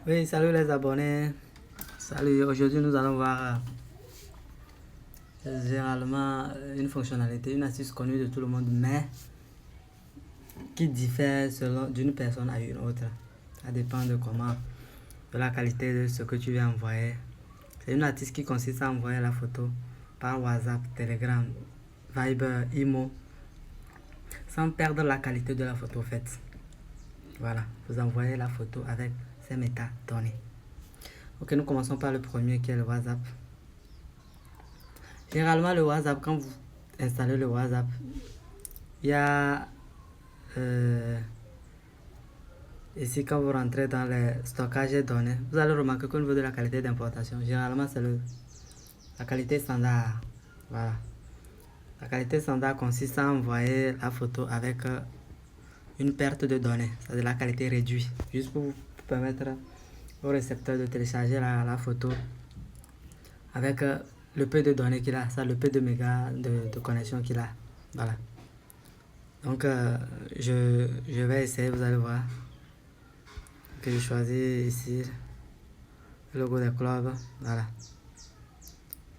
Oui, salut les abonnés. Salut, aujourd'hui nous allons voir généralement une fonctionnalité, une astuce connue de tout le monde, mais qui diffère selon d'une personne à une autre. Ça dépend de comment, de la qualité de ce que tu veux envoyer. C'est une astuce qui consiste à envoyer la photo par WhatsApp, Telegram, Viber, Imo, sans perdre la qualité de la photo faite. Voilà, vous envoyez la photo avec ces métadonnées. Ok, nous commençons par le premier qui est le WhatsApp. Généralement, le WhatsApp, quand vous installez le WhatsApp, il y a ici, quand vous rentrez dans le stockage des données, vous allez remarquer qu'au niveau de la qualité d'importation, généralement, c'est la qualité standard. Voilà. La qualité standard consiste à envoyer la photo avec une perte de données, c'est-à-dire la qualité réduite, juste pour vous permettre au récepteur de télécharger la photo avec le peu de données qu'il a, ça, le peu de mégas de connexion qu'il a. Voilà. Donc, je vais essayer, vous allez voir. Que je choisis ici le logo des clubs. Voilà.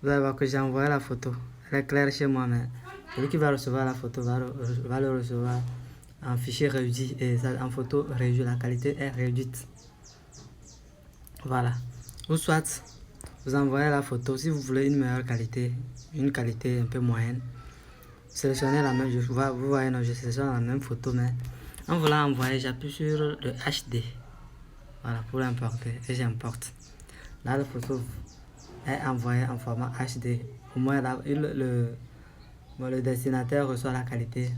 Vous allez voir que j'ai envoyé la photo. Elle est claire chez moi, mais celui qui va recevoir la photo va le recevoir en fichier réduit et en photo réduite. La qualité est réduite. Voilà. Ou soit, vous envoyez la photo. Si vous voulez une meilleure qualité, une qualité un peu moyenne, sélectionnez la même. Vous voyez, non, je sélectionne la même photo, mais en voulant envoyer, j'appuie sur le HD. Voilà, pour l'importer. Et j'importe. Là, la photo est envoyée en format HD. Au moins, là, le destinataire reçoit la qualité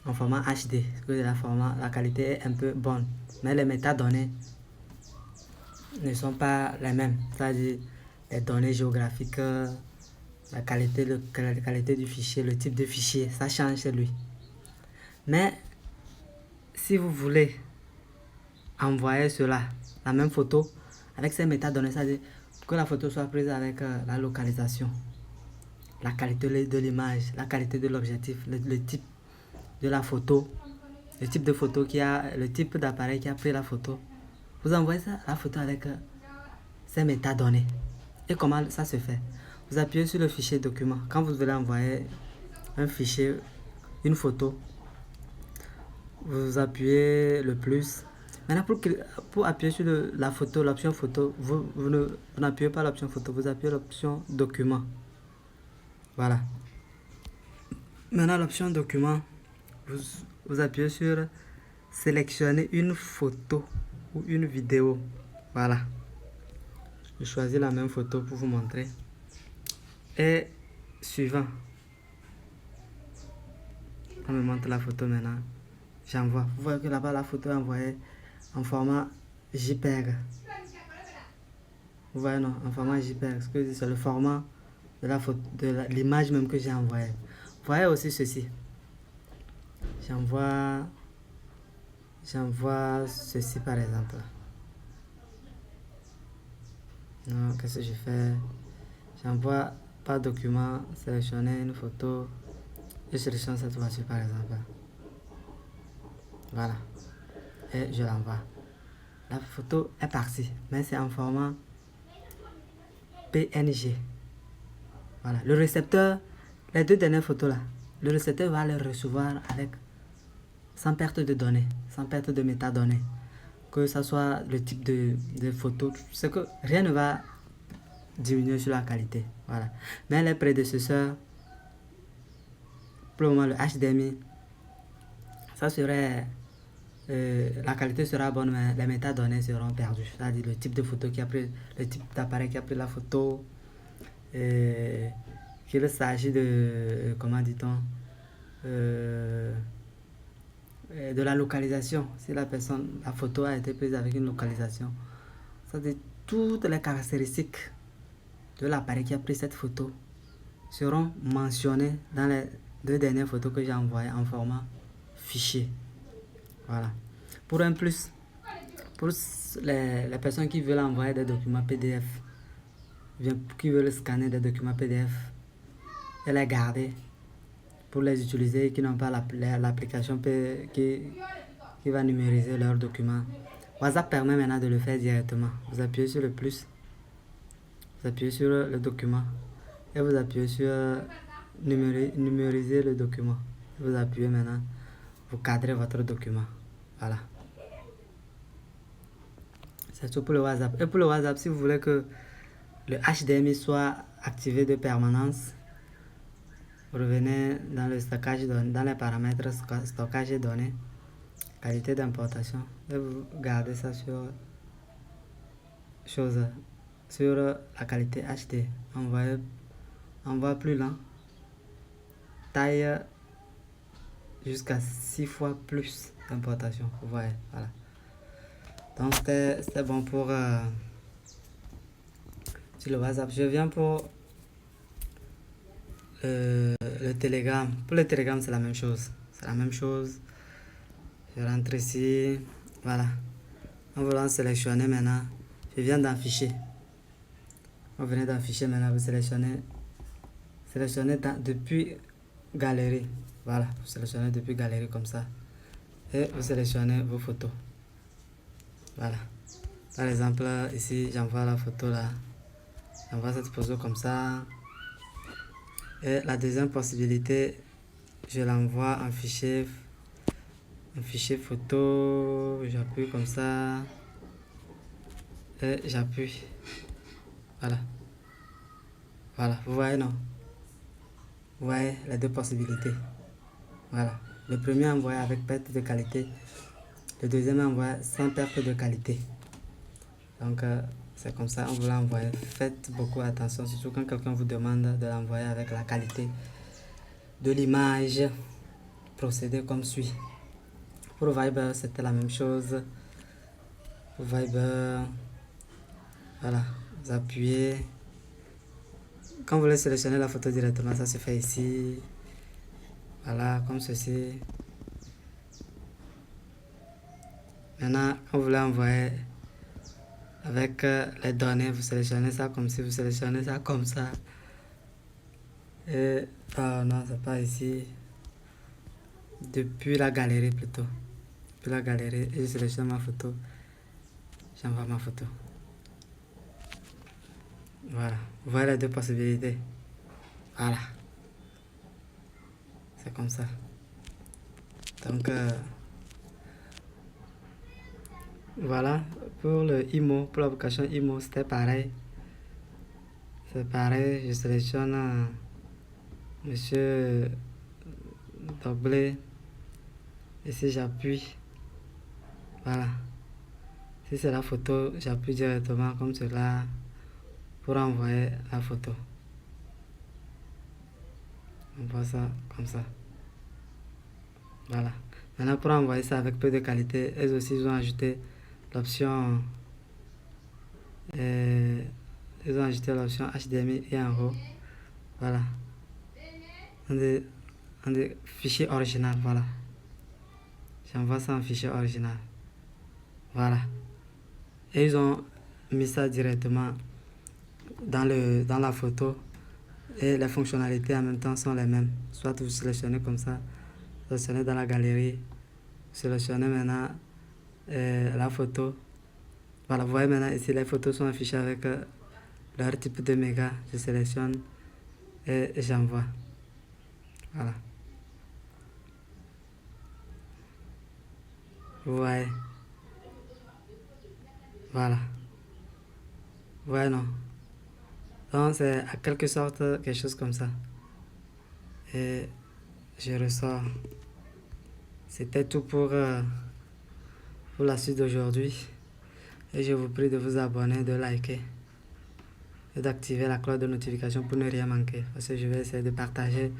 en format HD. Parce que la qualité est un peu bonne. Mais les métadonnées ne sont pas les mêmes. C'est-à-dire les données géographiques, la qualité du fichier, le type de fichier, ça change chez lui. Mais si vous voulez envoyer cela, la même photo, avec ces métadonnées, c'est-à-dire que la photo soit prise avec la localisation, la qualité de l'image, la qualité de l'objectif, le type de la photo, le type de photo le type d'appareil qui a pris la photo. Vous envoyez ça, la photo avec ces métadonnées. Et comment ça se fait? Vous appuyez sur le fichier document. Quand vous voulez envoyer un fichier, une photo, vous appuyez le plus. Maintenant, pour appuyer sur la photo, l'option photo, vous n'appuyez pas l'option photo, vous appuyez l'option document. Voilà. Maintenant, l'option document, vous appuyez sur sélectionner une photo ou une vidéo. Voilà. Je choisis la même photo pour vous montrer. Et suivant. On me montre la photo maintenant. J'envoie. Vous voyez que là-bas, la photo est envoyée en format JPEG. Vous voyez, non, en format JPEG. C'est le format de la photo, de l'image même que j'ai envoyée. Vous voyez aussi ceci. J'envoie ceci par exemple. Non, qu'est-ce que je fais? J'envoie par document, sélectionner une photo. Je sélectionne cette voiture par exemple. Voilà. Et je l'envoie. La photo est partie, mais c'est en format PNG. Voilà. Le récepteur, les deux dernières photos là, le récepteur va les recevoir avec sans perte de données, sans perte de métadonnées. Que ce soit le type de photo, c'est que rien ne va diminuer sur la qualité. Voilà. Mais les prédécesseurs, pour le moment le HDMI, ça serait la qualité sera bonne, mais les métadonnées seront perdues. C'est-à-dire le type de photo qui a pris, le type d'appareil qui a pris la photo, qu'il s'agit de, comment dit-on, de la localisation. Si la photo a été prise avec une localisation, c'est-à-dire toutes les caractéristiques de l'appareil qui a pris cette photo seront mentionnées dans les deux dernières photos que j'ai envoyées en format fichier. Voilà. Pour un plus, pour les personnes qui veulent envoyer des documents PDF, qui veulent scanner des documents PDF et les garder pour les utiliser, qui n'ont pas l'application qui va numériser leurs documents, WhatsApp permet maintenant de le faire directement. Vous appuyez sur le plus, vous appuyez sur le document et vous appuyez sur numériser le document. Vous appuyez maintenant, vous cadrez votre document. Voilà. C'est tout pour le WhatsApp. Et pour le WhatsApp, si vous voulez que le HDMI soit activé de permanence, vous revenez dans le stockage, dans les paramètres stockage et données, qualité d'importation, et vous gardez ça sur la qualité HD, envoi plus lent, taille jusqu'à 6 fois plus d'importation. Vous voyez, voilà. Donc c'était bon pour sur le WhatsApp. Je viens pour le Telegram. Pour le Telegram, c'est la même chose. C'est la même chose. Je rentre ici. Voilà. On va sélectionner maintenant. Je viens dans fichier. On venait dans fichier maintenant. Vous sélectionnez depuis galerie. Voilà. Vous sélectionnez depuis galerie comme ça. Et vous sélectionnez vos photos. Voilà. Par exemple, ici, j'envoie la photo là. J'envoie cette photo comme ça. Et la deuxième possibilité, je l'envoie en fichier photo. J'appuie comme ça. Et j'appuie. Voilà. Voilà. Vous voyez, non? Vous voyez les deux possibilités. Voilà. Le premier envoyé avec perte de qualité. Le deuxième envoyé sans perte de qualité. Donc, c'est comme ça, on vous l'envoie. Faites beaucoup attention, surtout quand quelqu'un vous demande de l'envoyer avec la qualité de l'image. Procédez comme suit. Pour Viber, c'était la même chose. Pour Viber, voilà, vous appuyez. Quand vous voulez sélectionner la photo directement, ça se fait ici. Voilà, comme ceci. Maintenant, quand vous voulez envoyer avec les données, vous sélectionnez ça comme si, vous sélectionnez ça comme ça. Et non, c'est pas ici. Depuis la galerie plutôt. Depuis la galerie, et je sélectionne ma photo. J'envoie ma photo. Voilà. Vous voyez les deux possibilités. Voilà. C'est comme ça. Donc, voilà. Pour le IMO, pour l'application IMO, c'était pareil. C'est pareil. Je sélectionne Monsieur Doblé. Ici, j'appuie. Voilà. Si c'est la photo, j'appuie directement comme cela pour envoyer la photo. On voit ça comme ça. Voilà. Maintenant, pour envoyer ça avec peu de qualité, eux aussi, ils ont ajouté l'option HDMI et en haut. Voilà. Un des fichiers original. Voilà. J'envoie ça en fichier original. Voilà. Et ils ont mis ça directement dans la photo. Et les fonctionnalités en même temps sont les mêmes. Soit vous sélectionnez comme ça, vous sélectionnez dans la galerie, vous sélectionnez maintenant la photo. Voilà, vous voyez maintenant ici les photos sont affichées avec leur type de méga. Je sélectionne et j'envoie. Voilà. Vous voyez. Voilà. Vous voyez, non? Donc c'est à quelque sorte quelque chose comme ça. Et je ressors. C'était tout pour la suite d'aujourd'hui. Et je vous prie de vous abonner, de liker et d'activer la cloche de notification pour ne rien manquer. Parce que je vais essayer de partager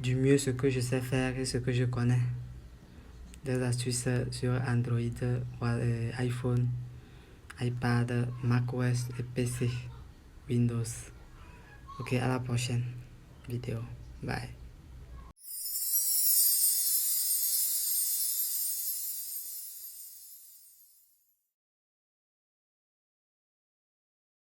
du mieux ce que je sais faire et ce que je connais. Des astuces sur Android, iPhone, iPad, macOS et PC, Windows. Ok, à la prochaine vidéo. Bye.